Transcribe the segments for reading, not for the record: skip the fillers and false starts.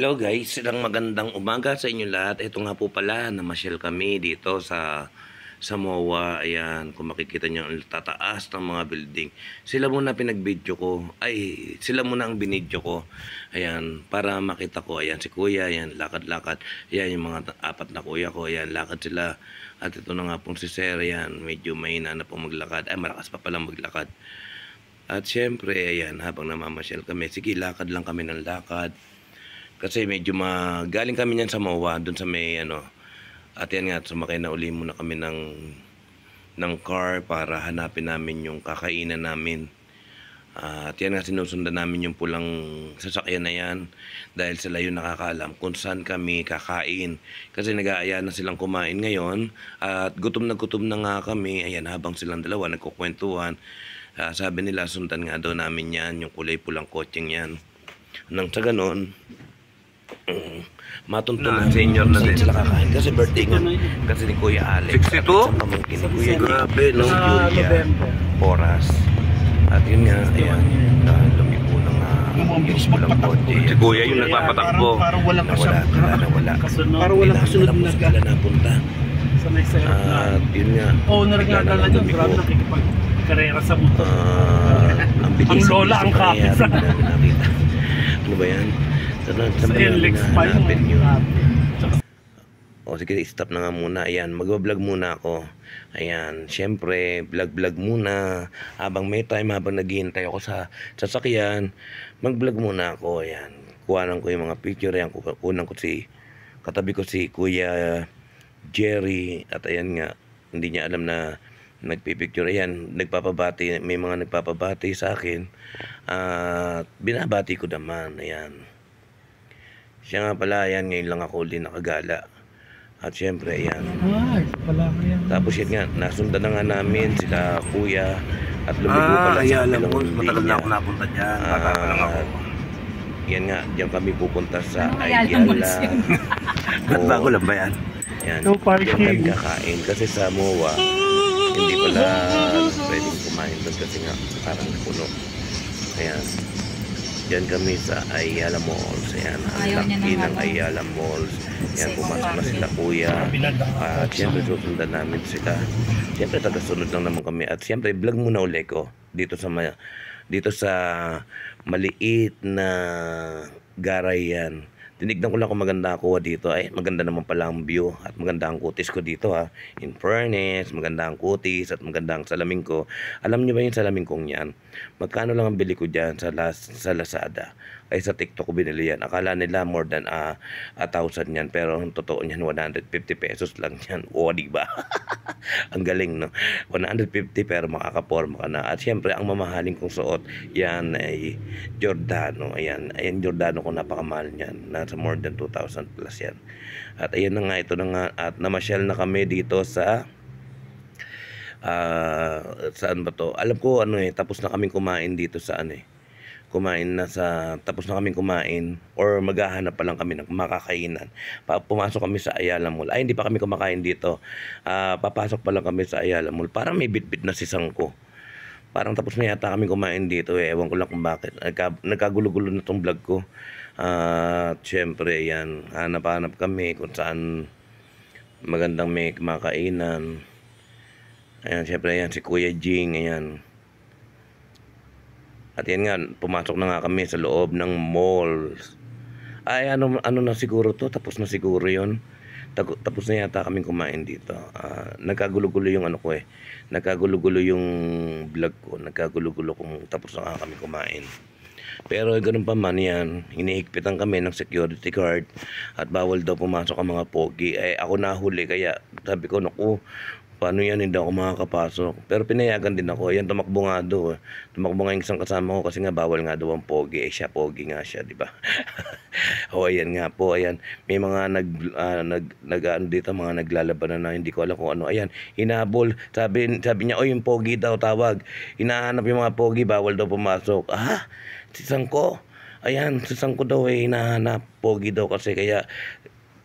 Hello guys, silang magandang umaga sa inyo lahat. Ito nga po pala, namasyal kami dito sa MOA. Ayan, kung makikita nyo ang tataas ng mga building. Sila muna pinagbidyo ko. Sila muna ang binidyo ko. Ayan, para makita ko. Ayan, si kuya, ayan, lakad-lakad. Ayan, yung mga apat na kuya ko. Ayan, lakad sila. At ito na nga pong si Sir. Ayan, medyo mahina na pong maglakad. Ay, malakas pa palang maglakad. At syempre, ayan, habang namamasyal kami, sige, lakad lang kami ng lakad. Kasi medyo galing kami niyan sa MOA, dun sa may at yan nga, sumakay na uli muna kami ng car para hanapin namin yung kakainan namin. At yan nga, sinusundan namin yung pulang sasakyan na yan dahil sila yung nakakaalam kung saan kami kakain. Kasi nag-aaya na silang kumain ngayon at gutom na nga kami. Ayan, habang silang dalawa nagkukwentuhan, sabi nila sundan nga daw namin yan, yung kulay pulang kotseng yan. Nang sa ganon, matuntunan senior na din sila kakain kasi birthday nga kasi ni Kuya Alex 62? Pamangkin ni Kuya grabe no, Julia Oras. At yun nga, ayan, lumipo ng pulang kotse. Si Kuya yung nagpapatakbo, nawala. Parang walang kasunod na sila napunta. At yun nga, nagagalan yun, grabe nakikipagkarera sa motor. Ang lola ang kapit sa ano ba yan? Sa hanapin yun. O sige, stop na nga muna. Ayan, mag-vlog muna ako. Ayan, syempre, vlog muna. Habang may time, habang naghihintay ako sa sasakyan, mag-vlog muna ako. Ayan, kuhanan ko yung mga picture. Ayan, kunan ko katabi ko si Kuya Jerry. At ayan nga, hindi niya alam na nagpipicture. Ayan, nagpapabati. May mga nagpapabati sa akin. At binabati ko naman. Ayan. Siya nga pala, ayan, ngayon lang ako din nakagala. At syempre, ayan. Tapos yan nga, nasundan na nga namin sila Kuya. At lumigo pala sa amin ng matagal na ako napunta dyan. Bata pa lang ako. Yan nga, diyan kami pupunta sa Ayala. Ba't bago lang ba yan? Yan, diyan kami kakain. Kasi sa MOA, hindi pala pwedeng kumain doon kasi nga parang puno. Ayan. Diyan kami sa Ayala Malls. Ayan, ang laki ng Ayala Malls. Ayan, pumasok na sila Kuya. At siyempre susundan namin sila. Siyempre tagasunod lang naman kami. At siyempre vlog muna ulit ko dito sa maliit na garay yan. Tinignan ko lang kung maganda ako dito. Ay, maganda naman pala ang view at maganda ang kutis ko dito ha. In fairness, maganda ang kutis at maganda ang salamin ko. Alam niyo ba yung salamin kong yan? Magkano lang ang bili ko dyan sa Lazada? Ay sa TikTok ko binili yan. Akala nila more than 1,000 yan. Pero ang totoo niyan, 150 pesos lang yan. O, diba? Ang galing, no? 150 pero makakaporma ka na. At syempre, ang mamahaling kong suot, yan ay Giordano. Ayan Giordano ko, napakamahal niyan. Nasa more than 2,000 plus yan. At ayan na nga, ito na nga. At namasyal na kami dito sa saan ba to? Alam ko tapos na kaming kumain dito sa tapos na kaming kumain or maghahanap pa lang kami ng makakainan. Pumasok kami sa Ayala Mall. Ay, hindi pa kami kumakain dito. Papasok pa lang kami sa Ayala Mall. Parang may bitbit na sisang ko. Parang tapos na yata kami kumain dito. Ewan ko lang kung bakit. Nagkagulo-gulo na tong vlog ko. Siyempre, yan. Hanap-hanap kami kung saan magandang may makakainan. Ayan, siyempre, ayan, si Kuya Jing, ayan. At yan nga, pumasok na nga kami sa loob ng malls. Ay, ano na siguro to? Tapos na siguro yun. Tapos na yata kaming kumain dito. Nagkagulo-gulo yung Nagkagulo-gulo yung vlog ko. Nagkagulo-gulo kung tapos na nga kami kumain. Pero ganun pa man yan, hinihigpitan kami ng security guard at bawal daw pumasok ang mga pogi. Ay, ako nahuli kaya sabi ko, naku, paano yan, hindi ako makakapasok. Pero pinayagan din ako. Ayan, tumakbo nga daw. Tumakbo nga yung isang kasama ko kasi nga bawal nga daw ang pogi. Siya, pogi nga siya, di ba? O, ayan nga po. Ayan, may mga dito, mga naglalaban na hindi ko alam kung ano. Ayan, hinabol. Sabi niya, yung pogi daw, tawag. Hinahanap yung mga pogi, bawal daw pumasok. Si Sangko. Ayan, si Sangko daw hinahanap. Pogi daw kasi kaya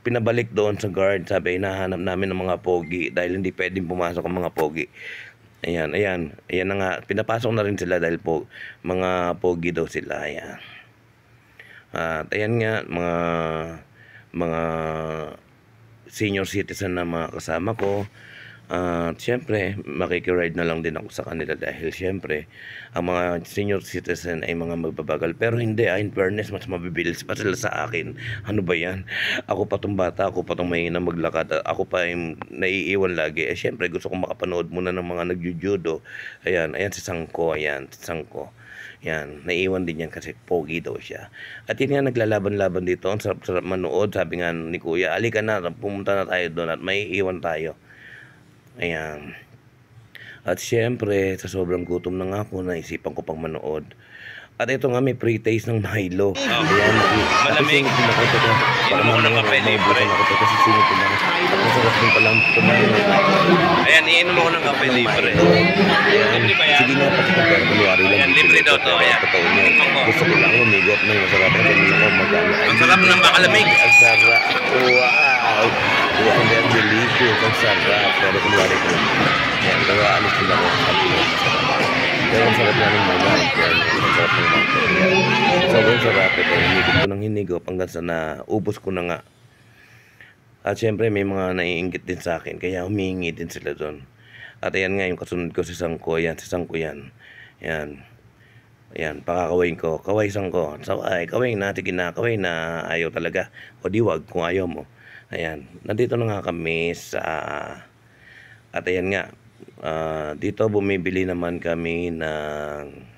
pinabalik doon sa guard. Sabi, hinahanap namin ng mga pogi dahil hindi pwedeng pumasok ang mga pogi. Ayan na nga, pinapasok na rin sila dahil mga pogi daw sila. Ayan. At ayan nga, mga senior citizen na mga kasama ko. At syempre, makikiride na lang din ako sa kanila dahil syempre, ang mga senior citizen ay mga magbabagal. Pero hindi, in fairness, mas mabibilis pa sila sa akin. Ano ba yan? Ako pa tong bata, ako pa tong mahina maglakad, ako pa yung naiiwan lagi. Eh syempre, gusto kong makapanood muna ng mga nagjujudo. Ayan si Sangko, si Sangko. Yan, naiwan din yan kasi pogi daw siya. At yun nga, naglalaban-laban dito. Ang sarap-sarap manood. Sabi nga ni Kuya, alika na, pumunta na tayo doon at may iwan tayo. Ayan. At syempre, sa sobrang gutom na nga ako, naisipan ko pang manood. At ito nga, may pre-taste ng Milo. Ayan, malamig. Inom ako ng kape libre. Kasi singit ko lang. Masarap din palang kumain. Ayan, iinom ako ng kape libre. Libre ba yan? Sige nga, pati kung pero kunwari lang. Ayan, libre daw to. Ayan. Totoo niya. Gusto ko lang umigop ng masarap. Kasi hindi ako magano. Ang sarap ng makalamig. Ang sarap. Wow. Wow, ang delicious. Ang sarap. Pero kunwari ko. Ayan, pero alis ko lang ako. Pero ang sarap na ng mga. Ang sarap ng mga. Sobrang sarap ito. Hinigop ko ng hinigop hanggang sa naubos ko na nga. At syempre may mga naiinggit din sa akin. Kaya humihingi din sila doon. At ayan nga yung kasunod ko si Sangko. Ayan, si Sangko yan. Ayan. Ayan, pakakawain ko. Kaway Sangko. So, kaway na. Sige na. Kaway na. Ayaw talaga. O di wag kung ayaw mo. Ayan. Nandito na nga kami sa... At ayan nga. Dito bumibili naman kami ng...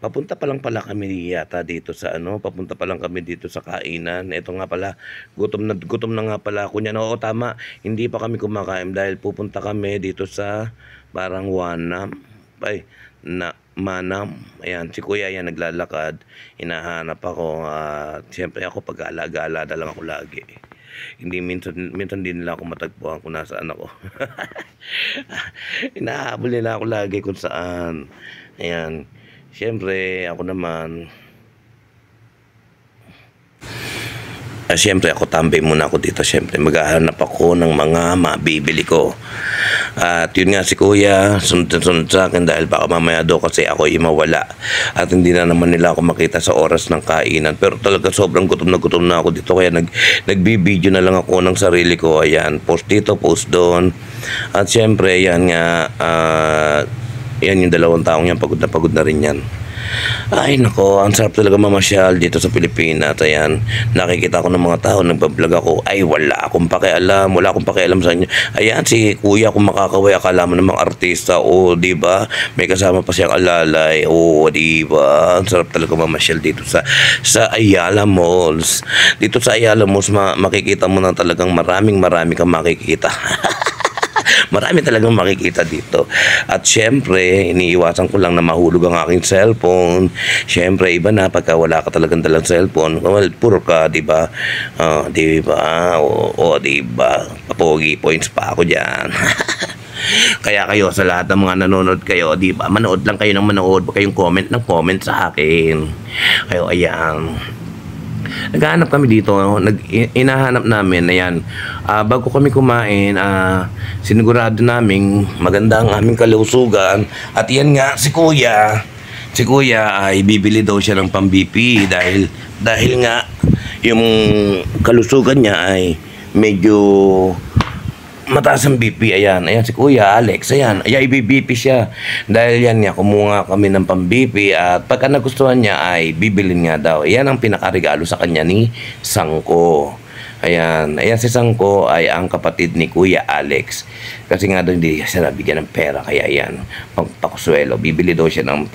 papunta pa lang pala kami yata dito sa papunta pa lang kami dito sa kainan. Ito nga pala, gutom na nga pala ako niyan. Oo, tama, hindi pa kami kumakain dahil pupunta kami dito sa parang Manam. Ayan, si Kuya yan naglalakad, hinahanap ako. Siyempre ako pag-aalaga-ala na lang ako lagi. Hindi minsan din nila ako matagpuan kung nasaan ako. Hinahabol nila ako lagi kung saan. Ayan. Siyempre, ako naman, siyempre ako tambay muna ako dito. Siyempre, maghahanap ako ng mga mabibili ko. At yun nga si Kuya, sunod sa akin dahil baka mamaya daw kasi ako mawala. At hindi na naman nila ako makita sa oras ng kainan. Pero talaga sobrang gutom na ako dito. Kaya nagbibideo na lang ako ng sarili ko. Ayan, post dito, post doon. At siyempre, yan nga, yan yung dalawang taong yan, pagod na rin yan. Ay nako, ang sarap talaga mamasyal dito sa Pilipinas. Ayan, nakikita ko ng mga tao, nagbablog ako. Ay wala akong pakialam sa inyo. Ayan, si Kuya kung makakaway, akala mo namang artista. O, diba? May kasama pa siyang alalay. O, diba? Ang sarap talaga mamasyal dito sa Ayala Malls. Dito sa Ayala Malls, makikita mo na talagang marami kang makikita. Marami talagang makikita dito. At syempre, iniiwasan ko lang na mahulog ang aking cellphone. Syempre, iba na pagka wala ka talagang dalang cellphone. Well, puro ka, diba? Diba? O, diba? Papogi points pa ako dyan. Kaya kayo, sa lahat ng mga nanonood kayo, diba? Manood lang kayo ng manood. Huwag kayong comment sa akin. Kayo, ayan. Naghahanap kami dito, inahanap namin, ayan, bago kami kumain, sinigurado namin maganda ang aming kalusugan. At yan nga, si Kuya ay bibili daw siya ng pang-BP dahil nga yung kalusugan niya ay medyo mataas ang BP. Ayan si Kuya Alex, ayan ibibp siya dahil yan nga, kumuha kami ng pang-BP at pagka nagustuhan niya ay bibilin nga daw. Ayan ang pinakaregalo sa kanya ni Sangko. Ayan si Sangko ay ang kapatid ni Kuya Alex kasi nga daw hindi siya nabigyan ng pera, kaya ayan, pangpakuswelo, bibili daw siya ng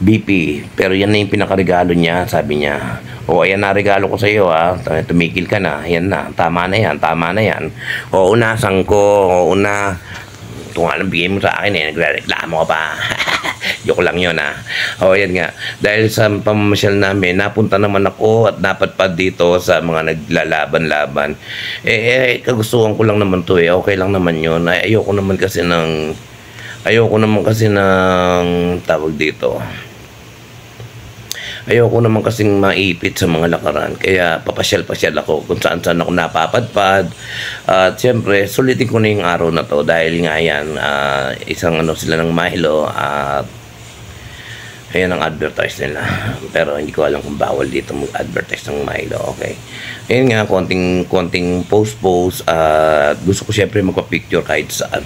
BP. Pero yan na yung pinakaregalo niya, sabi niya. O, ayan na regalo ko sa iyo, tumigil ka na. Ayan na, tama na yan. Oo na, Sangko, oo na. Ito nga lang bigay mo sa akin nagreklamo ka pa. Joke lang yun O, yan nga. Dahil sa pamamasyal namin, napunta naman ako at napadpad dito sa mga naglalaban-laban. Kagustuhan ko lang naman to okay lang naman yun. Ayoko naman kasi ng tawag dito. Ayoko naman kasing maipit sa mga lakaran. Kaya papasyal-pasyal ako kung saan-saan ako napapadpad. At siyempre, sulitin ko na yung araw na to dahil nga yan, isang sila ng Milo. At Ayan ang advertise nila. Pero hindi ko alam kung bawal dito mag-advertise ng Milo. Okay. Ayan nga, konting post. Gusto ko syempre magpa-picture kahit saan.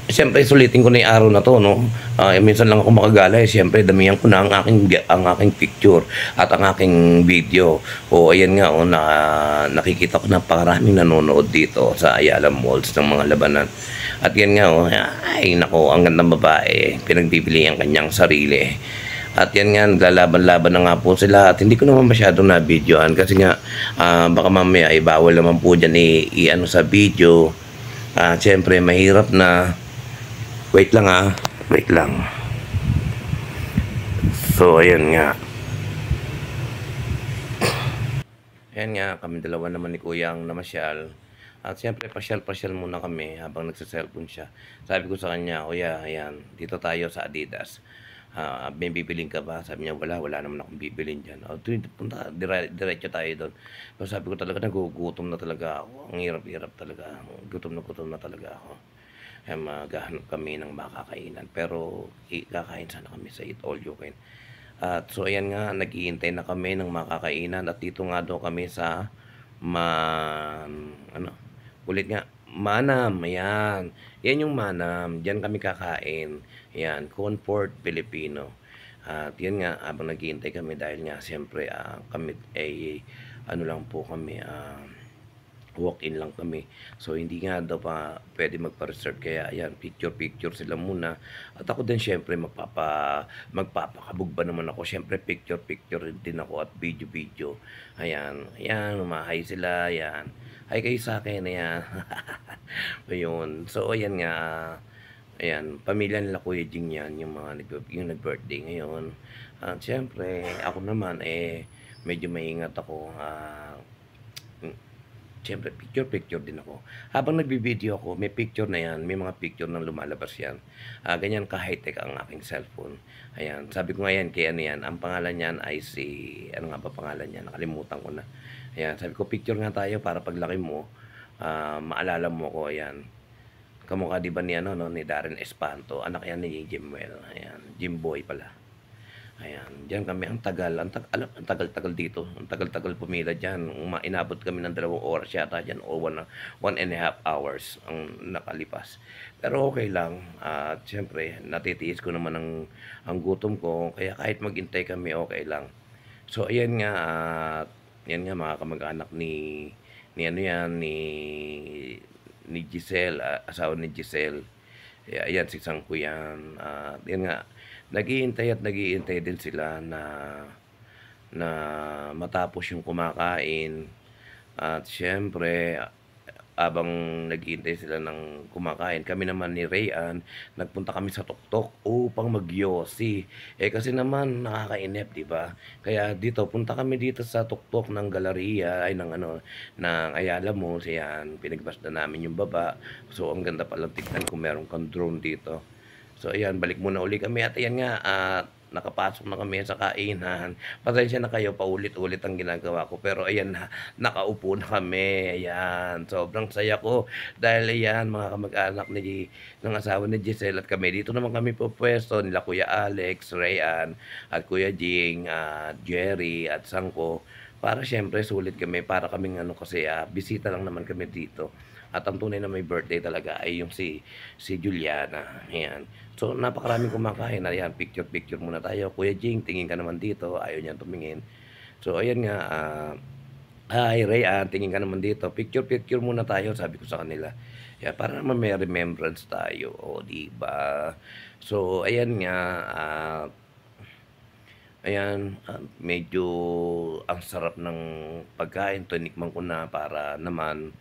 Siyempre, sulitin ko na yung araw na to, no? Minsan lang ako makagala, siyempre, damihan ko na ang aking picture at ang aking video. Ayan nga, nakikita ko na paraming nanonood dito sa Ayala Malls ng mga labanan. At yan nga, ay, nako, ang gandang babae, pinagbibili ang kanyang sarili. At yan nga, naglalaban-laban na nga po sila. At hindi ko naman masyadong na-videoan kasi nga, baka mamaya, bawal naman po dyan i-ano sa video. Siyempre, mahirap na. Wait lang. So, ayan nga. Ayan nga, kami dalawa naman ni Kuya ang namasyal. At siyempre, pasyal muna kami habang nagsa-cellphone siya. Sabi ko sa kanya, Kuya, ayan, dito tayo sa Adidas. May bibiling ka ba? Sabi niya, wala naman akong bibiling dyan. Punta, diretso tayo doon. So, sabi ko talaga, nagugutom na talaga ako. Ang hirap-hirap talaga. Gutom na talaga ako. Maghahanap kami ng makakainan. Pero, kakain sana kami sa Eat All You Can. At so, ayan nga, nag-iintay na kami ng makakainan. At dito nga daw kami sa Manam, ayan. Yan yung Manam. Diyan kami kakain. Ayan, Comfort Filipino. At yan nga, habang naghihintay kami dahil nga, siyempre, kami ay, lang po kami, walk-in lang kami. So, hindi nga daw pa pwede magpa-reserve. Kaya, ayan, picture sila muna. At ako din, siyempre, magpapakabog ba naman ako. Siyempre, picture din ako at video. Ayan, umahay sila, ayan. Hi kayo sa akin, ayan. Ayun. So, ayan nga, ayan, pamilya nila Kuya Jing yan, yung nag-birthday ngayon. At siyempre, ako naman, medyo maingat ako. Siyempre, picture din ako. Habang nagbibideo ako, may picture na yan, may mga picture na lumalabas yan. Ganyan ka-high-tech ang aking cellphone. Ayan, sabi ko ngayon, kaya yan, ang pangalan niyan ay ano nga ba pangalan niya? Nakalimutan ko na. Ayan, sabi ko, picture nga tayo para paglaki mo, maalala mo ko, ayan. Kamukha di ba ni Darren Espanto, anak yan ni Jimwell. Ayan, Jimboy pala. Ayan, diyan kami ang tagal-tagal dito. Ang tagal-tagal pumila diyan. Inabot kami ng 2 oras yata diyan o 1.5 hours ang nakalipas. Pero okay lang. At siyempre, natitiis ko naman ang gutom ko. Kaya kahit maghintay kami, okay lang. So, ayan nga, yan nga mga kamag-anak ni Giselle, asawa ni Giselle. Ayan, si Sangko yan. Yan nga, naghihintay din sila na matapos yung kumakain. At syempre, abang naghihintay sila ng kumakain, kami naman ni Rayan, nagpunta kami sa Tuktok upang magyosi. Kasi naman nakakainip, di ba? Kaya punta kami dito sa Tuktok ng Galleria, ng Ayala Malls, yan, pinagbasda namin yung baba. So, ang ganda palang tignan kung meron kang drone dito. So, ayan, balik muna uli kami. At ayan nga, nakapasok na kami sa kainan. Pasensya na kayo, paulit-ulit ang ginagawa ko. Pero ayan na, nakaupo na kami. Ayan, sobrang saya ko. Dahil ayan, mga kamag-anak ng asawa ni Giselle at kami. Dito naman kami po pwesto nila Kuya Alex, Rayan, at Kuya Jing, Jerry, at Sangko. Para syempre, sulit kami. Para kaming kasi, bisita lang naman kami dito. At ang tunay na may birthday talaga ay yung si Juliana. Ayan. So, napakaraming kumakain. Ayan, picture muna tayo. Kuya Jing, tingin ka naman dito. Ayaw niya tumingin. So, ayan nga. Hi, Rayan, tingin ka naman dito. Picture muna tayo, sabi ko sa kanila. Ayan, para naman may remembrance tayo. O, diba? So, ayan nga. Ayan, medyo ang sarap ng pagkain. Tinikman ko na para naman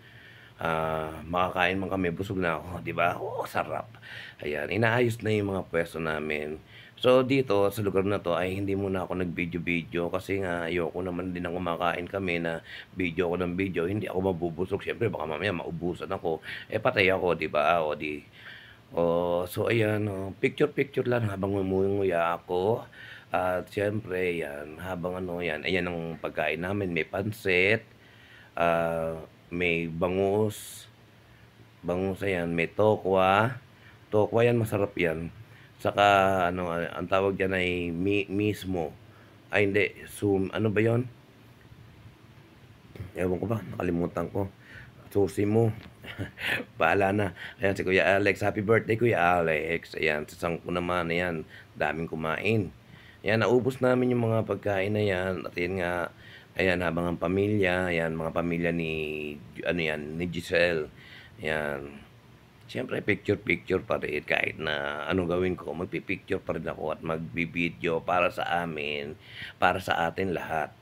makakain man kami, busog na ako, di ba? Sarap. Ayan, inaayos na yung mga pwesto namin. So, dito, sa lugar na to, ay hindi muna ako nag-video kasi nga, ayoko naman din ang kumakain kami na video ako ng video. Hindi ako mabubusog. Siyempre, baka mamaya maubusan ako. Patay ako, di ba? So, ayan, picture lang habang ngumunguya ako. At siyempre, yan, habang yan, ayan ang pagkain namin. May pansit, may bangus, ayan, may tokwa yan, masarap yan. Saka ano, ang tawag diyan ay mismo. Ay hindi, Zoom, ano ba 'yon? Ewan ko ba, nakalimutan ko. Susi mo. Bahala na. Ayan si Kuya Alex. Happy birthday Kuya Alex. Ayan, sa sangko naman. Ayan, daming kumain. Ayan, naubos namin yung mga pagkain na yan. At yun nga, ayan, habang ang pamilya, ayan, mga pamilya ni, ano yan, ni Giselle. Ayan. Siyempre, picture-picture pa rin. Kahit na ano gawin ko, magpipicture pa rin ako at magbibideo para sa amin, para sa atin lahat.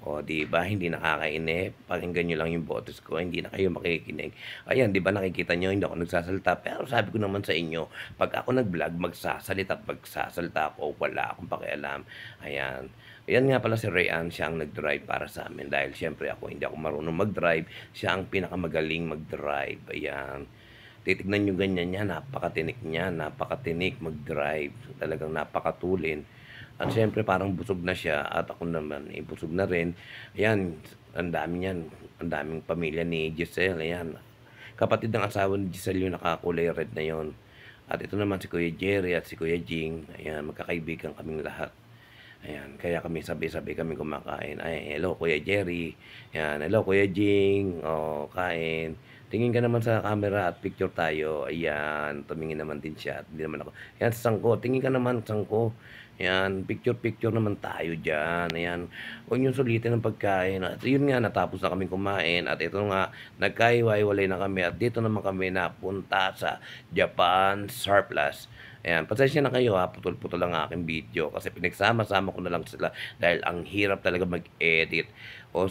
O, di ba? Hindi nakakainip. Pakinggan nyo lang yung boses ko. Hindi na kayo makikinig. Ayan, di ba nakikita nyo, hindi ako nagsasalita. Pero sabi ko naman sa inyo, pag ako nag-vlog, magsasalita at magsasalita ako, wala akong pakialam. Ayan. Ayan nga pala si Rayan, siya ang nag-drive para sa amin. Dahil syempre ako, hindi ako marunong mag-drive. Siya ang pinakamagaling mag-drive. Ayan. Titignan nyo ganyan niya, napakatinik niya, napakatinik mag-drive. Talagang napakatulin. At syempre parang busog na siya at ako naman busog na rin. Ayan, ang dami niyan. Ang daming pamilya ni Giselle. Ayan. Kapatid ng asawa ni Giselle yung nakakulay red na yon. At ito naman si Kuya Jerry at si Kuya Jing. Ayan, magkakaibigan kaming lahat. Ayan, kaya kami sabay-sabay kami kumakain. Ay, hello Kuya Jerry. Ayan, hello Kuya Jing. Oh, kain. Tingin ka naman sa camera at picture tayo. Ayan, tumingin naman din siya. Hindi naman ako. Ayan, sangko. Tingin ka naman, sangko. Ayan, picture-picture naman tayo dyan. Ayan, huwag nyo sulitin ng pagkain. At yun nga, natapos na kami kumain. At ito nga, nagkaiwalay na kami. At dito naman kami napunta sa Japan Surplus. Ayan, pasensya na kayo ha, putol-putol lang ang aking video. Kasi pinagsama-sama ko na lang sila. Dahil ang hirap talaga mag-edit. O,